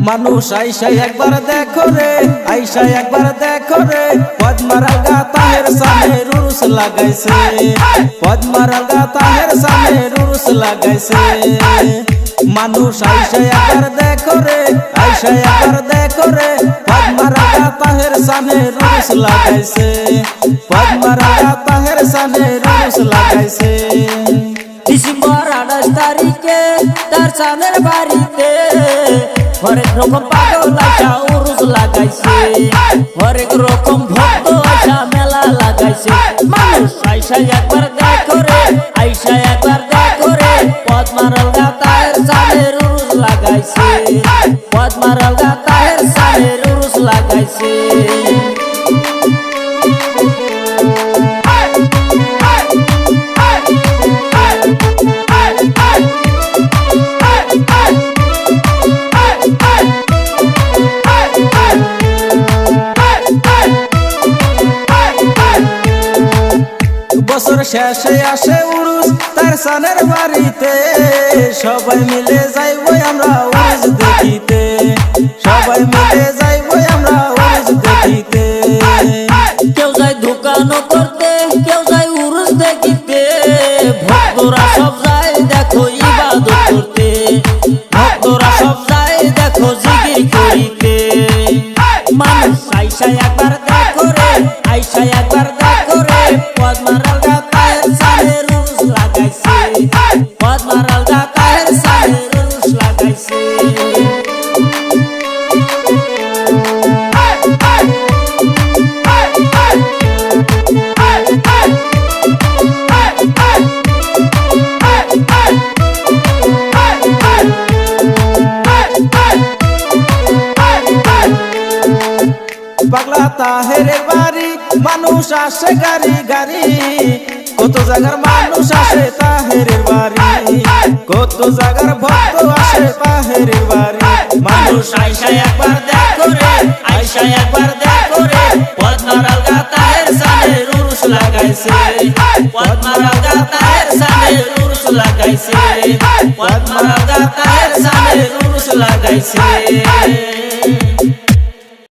মানুষ আইসা একবার দেখো রে, আইসা একবার দেখো রে, পদ্মার গা তাহের সামনে রুরুস লাগাইছে, পদ্মার গা তাহের সামনে রুরুস লাগাইছে। মানুষ আইসা একবার দেখো রে, আইসা একবার দেখো রে, পদ্মার গা তাহের সামনে রুরুস লাগাইছে, পদ্মার গা তাহের সামনে রুরুস লাগাইছে। ডিসেম্বর 28 তারিখে তার সামনের বাড়িতে হরেক রকম পাগল আইসা উরুস লাগাইছে, হরেক রকম ভক্ত আইসা মেলা লাগাইছে। মানুষ আইসা একবার দেখো রে, আইসা একবার দেখো রে, পদ্মার গা তাহের সামনে উরুস লাগাইছে, পদ্মার গা তাহের সামনে উরুস লাগাইছে। বছর শেষে আসে উরুস তার সানের বাড়িতে, সবাই মিলে যাইবো আমরা উরুস দেখিতে, সবাই মিলে যাইবো আমরা উরুস দেখিতে। কেউ যায় দোকানও করতে, কেউ যায় উরুস দেখিতে, ভক্তরা সব যায় দেখো ইবাদত করতে, ভক্তরা সব যায় দেখো জিকির করিতে। মানুষ আইসা একবার দেখো রে, আইসা একবার দেখো রে, পদ্মার গা তাহের সামনে উরুস লাগাইছে, পদ্মার গা তাহের সামনে উরুস লাগাইছে। পাগলা তাহের বাড়ি মানুষ আসে গাড়ি গাড়ি, কত জায়গার মানুষ আসে তাহের বাড়ি, কত জায়গার ভক্ত আসে তাহের বাড়ি। মানুষ আইসা একবার দেখো রে, আইসা একবার দেখো রে, পদ্মার গা তাহের সামনে উরুস লাগাইছে, পদ্মার গা তাহের সামনে উরুস লাগাইছে, পদ্মার গা তাহের সামনে উরুস লাগাইছে।